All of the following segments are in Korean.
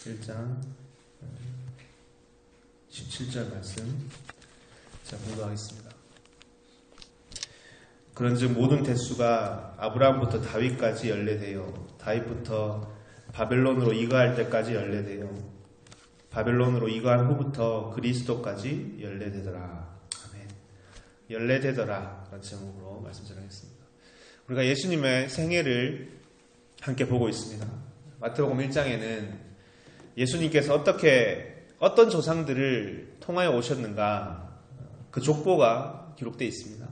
1장 17절 말씀 공부하겠습니다. 그런즉 모든 대수가 아브라함부터 다윗까지 연례되어 다윗부터 바벨론으로 이거할 때까지 연례되어 바벨론으로 이거한 후부터 그리스도까지 연례되더라. 아멘. 연례되더라 라는 제목으로 말씀 전하겠습니다. 우리가 예수님의 생애를 함께 보고 있습니다. 마태복음 1장에는 예수님께서 어떤 조상들을 통하여 오셨는가 그 족보가 기록되어 있습니다.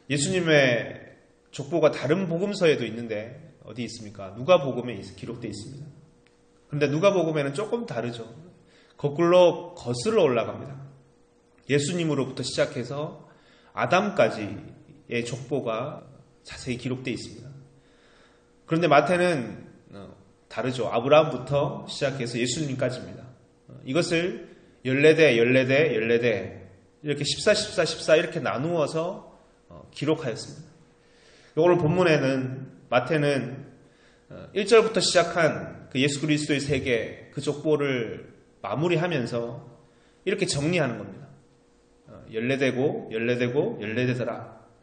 예수님의 족보가 다른 복음서에도 있는데 어디 있습니까? 누가복음에 기록되어 있습니다. 그런데 누가복음에는 조금 다르죠. 거꾸로 거슬러 올라갑니다. 예수님으로부터 시작해서 아담까지의 족보가 자세히 기록되어 있습니다. 그런데 마태는 다르죠. 아브라함부터 시작해서 예수님까지입니다. 이것을 연례대 이렇게 14 이렇게 나누어서 기록하였습니다. 오늘 본문에는 마태는 1절부터 시작한 그 예수 그리스도의 세계 그 족보를 마무리하면서 이렇게 정리하는 겁니다. 연례되더라.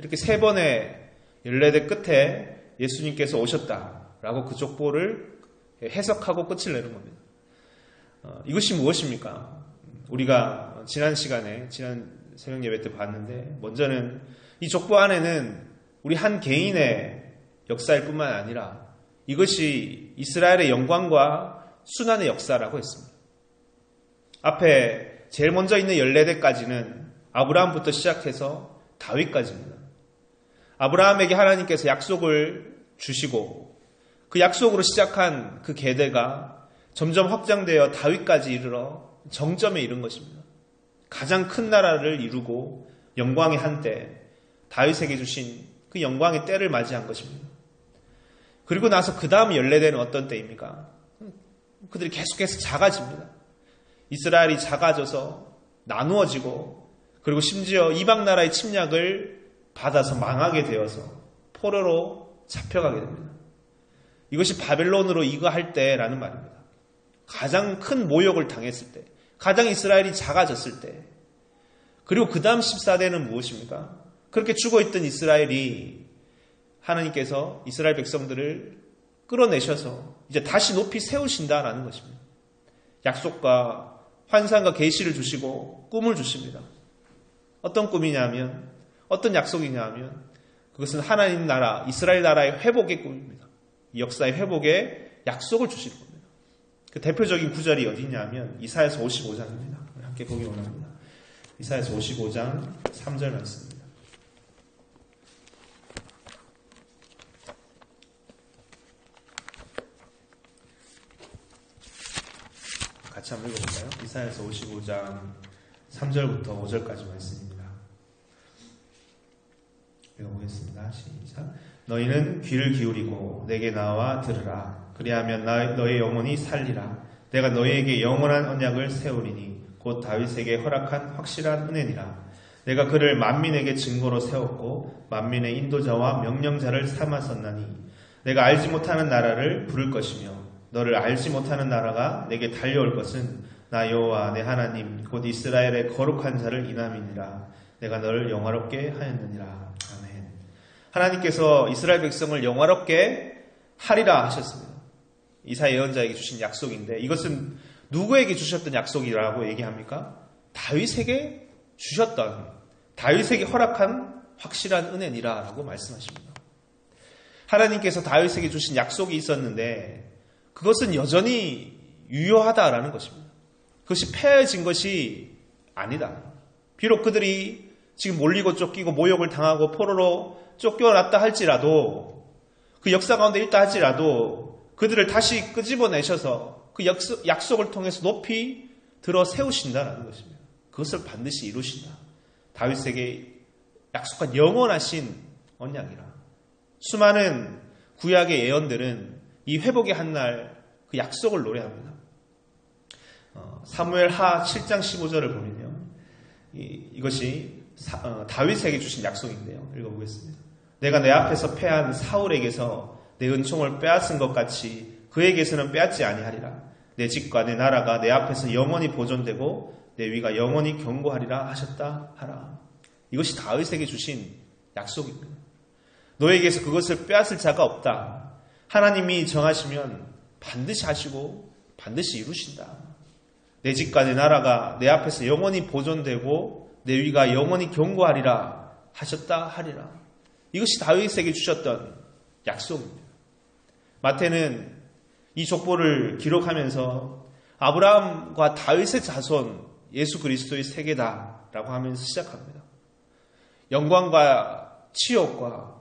이렇게 세 번의 연례대 끝에 예수님께서 오셨다라고 그 족보를 해석하고 끝을 내는 겁니다. 이것이 무엇입니까? 우리가 지난 새벽 예배 때 봤는데 먼저는 이 족보 안에는 우리 한 개인의 역사일 뿐만 아니라 이것이 이스라엘의 영광과 순환의 역사라고 했습니다. 앞에 제일 먼저 있는 연례대까지는 아브라함부터 시작해서 다윗까지입니다. 아브라함에게 하나님께서 약속을 주시고 그 약속으로 시작한 그 계대가 점점 확장되어 다윗까지 이르러 정점에 이른 것입니다. 가장 큰 나라를 이루고 영광의 한때 다윗에게 주신 그 영광의 때를 맞이한 것입니다. 그리고 나서 그 다음 연례대는 어떤 때입니까? 그들이 계속해서 작아집니다. 이스라엘이 작아져서 나누어지고 그리고 심지어 이방 나라의 침략을 받아서 망하게 되어서 포로로 잡혀가게 됩니다. 이것이 바벨론으로 이거할 때라는 말입니다. 가장 큰 모욕을 당했을 때, 가장 이스라엘이 작아졌을 때, 그리고 그 다음 14대는 무엇입니까? 그렇게 죽어있던 이스라엘이 하나님께서 이스라엘 백성들을 끌어내셔서 이제 다시 높이 세우신다라는 것입니다. 약속과 환상과 계시를 주시고 꿈을 주십니다. 어떤 꿈이냐면, 어떤 약속이냐면 그것은 하나님 나라, 이스라엘 나라의 회복의 꿈입니다. 이 역사의 회복의 약속을 주실 겁니다. 그 대표적인 구절이 어디냐면 이사야서 55장입니다. 함께 보기 원합니다. 이사야서 55장 3절 말씀입니다. 같이 한번 읽어볼까요? 이사야서 55장 3절부터 5절까지 말씀입니다. 읽어보겠습니다. 시작. 너희는 귀를 기울이고 내게 나와 들으라. 그리하면 너의 영혼이 살리라. 내가 너희에게 영원한 언약을 세우리니 곧 다윗에게 허락한 확실한 은혜니라. 내가 그를 만민에게 증거로 세웠고 만민의 인도자와 명령자를 삼았었나니 내가 알지 못하는 나라를 부를 것이며 너를 알지 못하는 나라가 내게 달려올 것은 나 여호와 내 하나님 곧 이스라엘의 거룩한 자를 인함이니라. 내가 너를 영화롭게 하였느니라. 아멘. 하나님께서 이스라엘 백성을 영화롭게 하리라 하셨습니다. 이사야 예언자에게 주신 약속인데 이것은 누구에게 주셨던 약속이라고 얘기합니까? 다윗에게 주셨던, 다윗에게 허락한 확실한 은혜니라 라고 말씀하십니다. 하나님께서 다윗에게 주신 약속이 있었는데 그것은 여전히 유효하다라는 것입니다. 그것이 폐해진 것이 아니다. 비록 그들이 지금 몰리고 쫓기고 모욕을 당하고 포로로 쫓겨났다 할지라도 그 역사 가운데 있다 할지라도 그들을 다시 끄집어내셔서 그 약속을 통해서 높이 들어 세우신다라는 것입니다. 그것을 반드시 이루신다. 다윗에게 약속한 영원하신 언약이라. 수많은 구약의 예언들은 이 회복의 한날 그 약속을 노래합니다. 사무엘하 7장 15절을 보면요. 이것이 다윗에게 주신 약속인데요. 읽어보겠습니다. 내가 내 앞에서 패한 사울에게서 내 은총을 빼앗은 것 같이 그에게서는 빼앗지 아니하리라. 내 집과 내 나라가 내 앞에서 영원히 보존되고 내 위가 영원히 견고하리라 하셨다 하라. 이것이 다윗에게 주신 약속입니다. 너에게서 그것을 빼앗을 자가 없다. 하나님이 정하시면 반드시 하시고 반드시 이루신다. 내 집과 내 나라가 내 앞에서 영원히 보존되고 내 위가 영원히 견고하리라 하셨다 하리라. 이것이 다윗에게 주셨던 약속입니다. 마태는 이 족보를 기록하면서 아브라함과 다윗의 자손 예수 그리스도의 세계다라고 하면서 시작합니다. 영광과 치욕과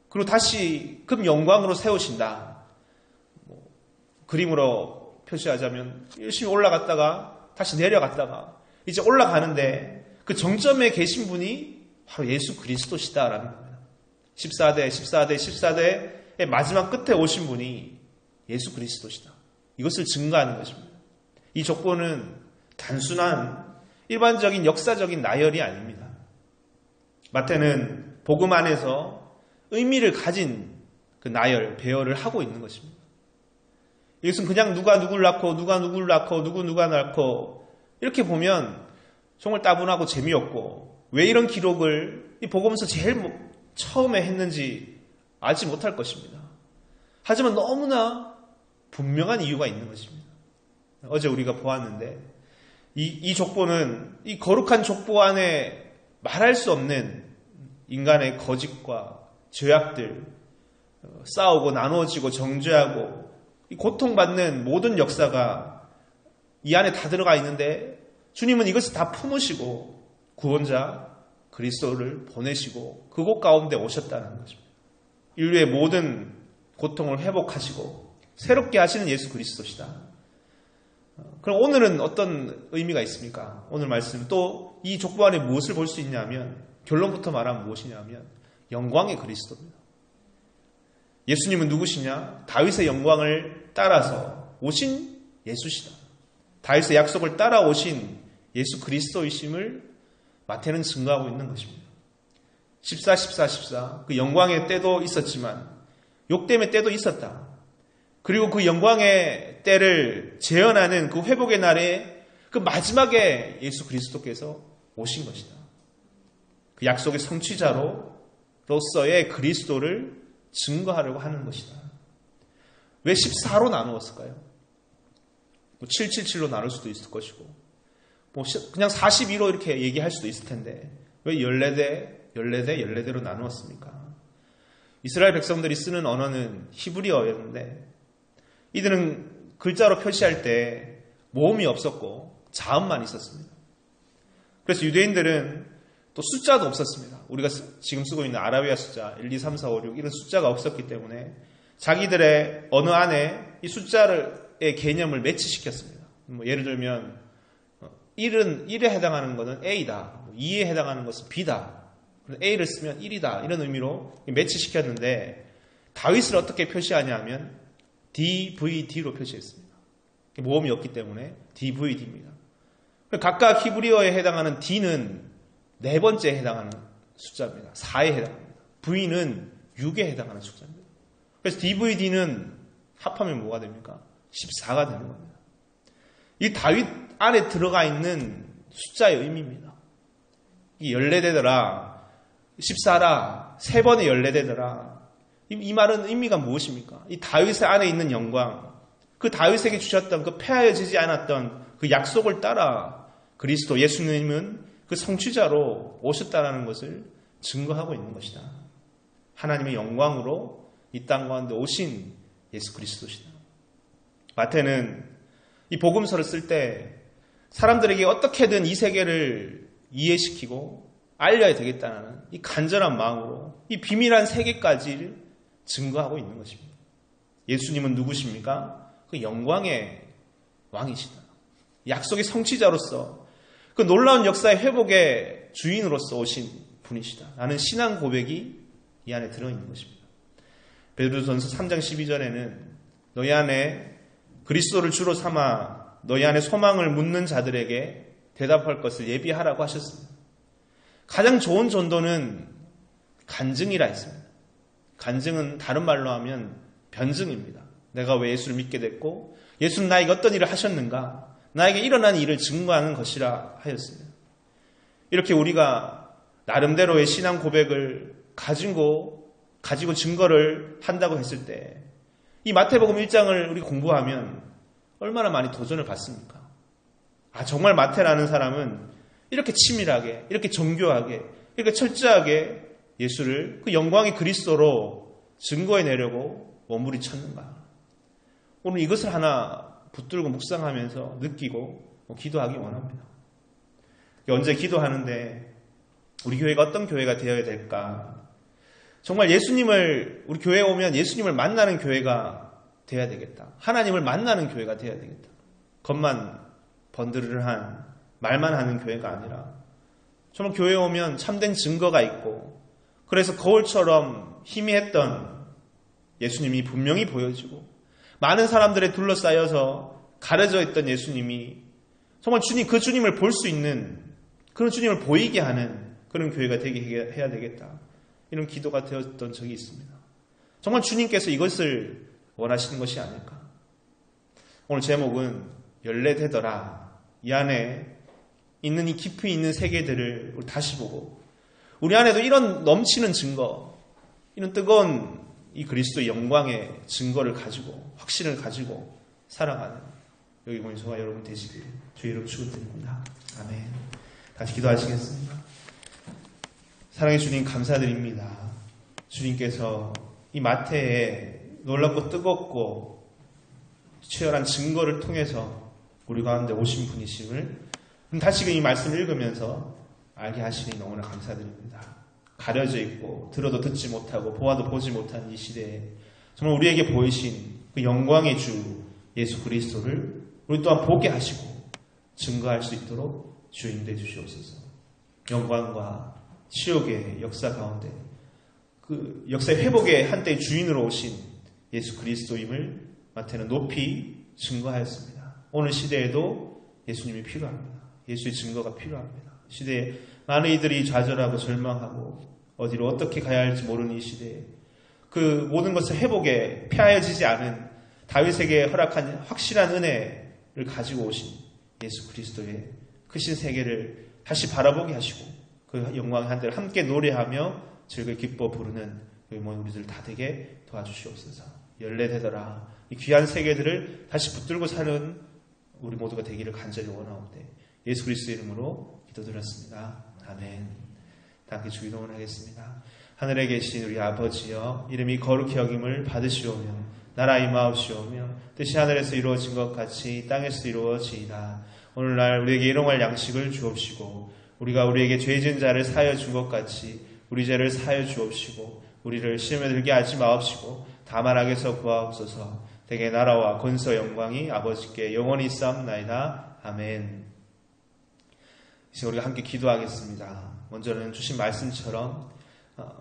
그리고 다시 그 영광으로 세우신다. 그림으로 표시하자면 열심히 올라갔다가 다시 내려갔다가 이제 올라가는데 그 정점에 계신 분이 바로 예수 그리스도시다라는 겁니다. 14대의 마지막 끝에 오신 분이 예수 그리스도시다. 이것을 증거하는 것입니다. 이 족보는 단순한 일반적인 역사적인 나열이 아닙니다. 마태는 복음 안에서 의미를 가진 그 나열, 배열을 하고 있는 것입니다. 이것은 그냥 누가 누굴 낳고 누가 누굴 낳고 누가 낳고 이렇게 보면 정말 따분하고 재미없고 왜 이런 기록을 이 복음서 제일 처음에 했는지 알지 못할 것입니다. 하지만 너무나 분명한 이유가 있는 것입니다. 어제 우리가 보았는데 이 족보는 이 거룩한 족보 안에 말할 수 없는 인간의 거짓과 죄악들, 싸우고 나누어지고 정죄하고 고통받는 모든 역사가 이 안에 다 들어가 있는데 주님은 이것을 다 품으시고 구원자 그리스도를 보내시고 그곳 가운데 오셨다는 것입니다. 인류의 모든 고통을 회복하시고 새롭게 하시는 예수 그리스도시다. 그럼 오늘은 어떤 의미가 있습니까? 오늘 말씀은 또 이 족보 안에 무엇을 볼 수 있냐면 결론부터 말하면 무엇이냐면 영광의 그리스도입니다. 예수님은 누구시냐? 다윗의 영광을 따라서 오신 예수시다. 다윗의 약속을 따라오신 예수 그리스도이심을 마태는 증거하고 있는 것입니다. 14 그 영광의 때도 있었지만 욕됨의 때도 있었다. 그리고 그 영광의 때를 재현하는 그 회복의 날에 그 마지막에 예수 그리스도께서 오신 것이다. 그 약속의 성취자로서의 그리스도를 증거하려고 하는 것이다. 왜 14로 나누었을까요? 777로 나눌 수도 있을 것이고 그냥 42로 이렇게 얘기할 수도 있을 텐데 왜 14대로 나누었습니까? 이스라엘 백성들이 쓰는 언어는 히브리어였는데 이들은 글자로 표시할 때 모음이 없었고 자음만 있었습니다. 그래서 유대인들은 또 숫자도 없었습니다. 우리가 지금 쓰고 있는 아라비아 숫자 1, 2, 3, 4, 5, 6 이런 숫자가 없었기 때문에 자기들의 언어 안에 이 숫자의 개념을 매치시켰습니다. 예를 들면 1에 해당하는 것은 A다. 2에 해당하는 것은 B다. A를 쓰면 1이다. 이런 의미로 매치시켰는데 다윗을 어떻게 표시하냐면 DVD로 표시했습니다. 모음이 없기 때문에 DVD입니다. 각각 히브리어에 해당하는 D는 네 번째에 해당하는 숫자입니다. 4에 해당합니다. V는 6에 해당하는 숫자입니다. 그래서 DVD는 합하면 뭐가 됩니까? 14가 되는 겁니다. 이 다윗 안에 들어가 있는 숫자의 의미입니다. 이 14대더라, 14라, 3번의 14대더라. 이 말은 의미가 무엇입니까? 이 다윗의 안에 있는 영광, 그 다윗에게 주셨던 그 폐하여지지 않았던 그 약속을 따라 그리스도 예수님은 그 성취자로 오셨다는 것을 증거하고 있는 것이다. 하나님의 영광으로 이 땅 가운데 오신 예수 그리스도시다. 마태는 이 복음서를 쓸 때 사람들에게 어떻게든 이 세계를 이해시키고 알려야 되겠다는 이 간절한 마음으로 이 비밀한 세계까지 증거하고 있는 것입니다. 예수님은 누구십니까? 그 영광의 왕이시다. 약속의 성취자로서 그 놀라운 역사의 회복의 주인으로서 오신 분이시다. 라는 신앙 고백이 이 안에 들어있는 것입니다. 베드로전서 3장 12절에는 너희 안에 그리스도를 주로 삼아 너희 안에 소망을 묻는 자들에게 대답할 것을 예비하라고 하셨습니다. 가장 좋은 전도는 간증이라 했습니다. 간증은 다른 말로 하면 변증입니다. 내가 왜 예수를 믿게 됐고 예수는 나에게 어떤 일을 하셨는가, 나에게 일어난 일을 증거하는 것이라 하였습니다. 이렇게 우리가 나름대로의 신앙 고백을 가지고 증거를 한다고 했을 때 이 마태복음 1장을 우리 공부하면 얼마나 많이 도전을 받습니까? 정말 마태라는 사람은 이렇게 치밀하게, 이렇게 정교하게, 이렇게 철저하게 예수를 그 영광의 그리스도로 증거해내려고 몸부림 쳤는가? 오늘 이것을 하나 붙들고 묵상하면서 느끼고 기도하기 원합니다. 언제 기도하는데 우리 교회가 어떤 교회가 되어야 될까? 정말 우리 교회에 오면 예수님을 만나는 교회가 되어야 되겠다. 하나님을 만나는 교회가 되어야 되겠다. 겉만 번드르르한 말만 하는 교회가 아니라 정말 교회에 오면 참된 증거가 있고 그래서 거울처럼 희미했던 예수님이 분명히 보여지고 많은 사람들에 둘러싸여서 가려져 있던 예수님이 정말 그 주님을 볼 수 있는 그런 주님을 보이게 하는 그런 교회가 되게 해야 되겠다. 이런 기도가 되었던 적이 있습니다. 정말 주님께서 이것을 원하시는 것이 아닐까. 오늘 제목은 열례되더라. 이 안에 있는 이 깊이 있는 세계들을 우리 다시 보고 우리 안에도 이런 넘치는 증거, 이런 뜨거운 이 그리스도의 영광의 증거를 가지고 확신을 가지고 살아가는 여기 모인 저와 여러분 되시길 주의 이름 축원드립니다. 아멘. 같이 기도하시겠습니다. 사랑의 주님 감사드립니다. 주님께서 이 마태의 놀랍고 뜨겁고 치열한 증거를 통해서 우리 가운데 오신 분이심을 다시금 이 말씀을 읽으면서 알게 하시니 너무나 감사드립니다. 가려져 있고 들어도 듣지 못하고 보아도 보지 못한 이 시대에 정말 우리에게 보이신 그 영광의 주 예수 그리스도를 우리 또한 보게 하시고 증거할 수 있도록 주여 인도해 주시옵소서. 영광과 치욕의 역사 가운데 그 역사의 회복의 한때의 주인으로 오신 예수 그리스도임을 마태는 높이 증거하였습니다. 오늘 시대에도 예수님이 필요합니다. 예수의 증거가 필요합니다. 시대에 많은 이들이 좌절하고 절망하고 어디로 어떻게 가야 할지 모르는 이 시대에 그 모든 것을 회복에 폐하여지지 않은 다윗에게 허락한 확실한 은혜를 가지고 오신 예수 그리스도의 크신 세계를 다시 바라보게 하시고 그 영광의 한때를 함께 노래하며 즐거이 기뻐 부르는 우리들 다 되게 도와주시옵소서. 열례되더라. 이 귀한 세계들을 다시 붙들고 사는 우리 모두가 되기를 간절히 원하옵되 예수 그리스도의 이름으로 기도드렸습니다. 아멘. 다 함께 주기도문 하겠습니다. 하늘에 계신 우리 아버지여, 이름이 거룩히 여김을 받으시오며 나라 임하옵시오며 뜻이 하늘에서 이루어진 것 같이 땅에서 이루어지이다. 오늘날 우리에게 일용할 양식을 주옵시고 우리가 우리에게 죄 지은 자를 사하여 준 것 같이 우리 죄를 사하여 주옵시고 우리를 시험에 들게 하지 마옵시고 다만 악에서 구하옵소서. 대개 나라와 권세 영광이 아버지께 영원히 있사옵나이다. 아멘. 이제 우리가 함께 기도하겠습니다. 먼저는 주신 말씀처럼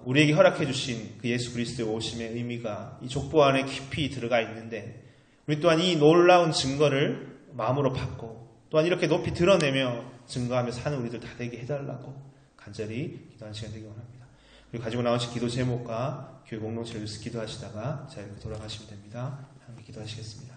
우리에게 허락해 주신 그 예수 그리스도의 오심의 의미가 이 족보 안에 깊이 들어가 있는데 우리 또한 이 놀라운 증거를 마음으로 받고 또한 이렇게 높이 드러내며 증거하며 사는 우리들 다 되게 해달라고 간절히 기도하는 시간 되기 원합니다. 그리고 가지고 나오신 기도 제목과 교회 공동체를 기도하시다가 자유롭게 돌아가시면 됩니다. 함께 기도하시겠습니다.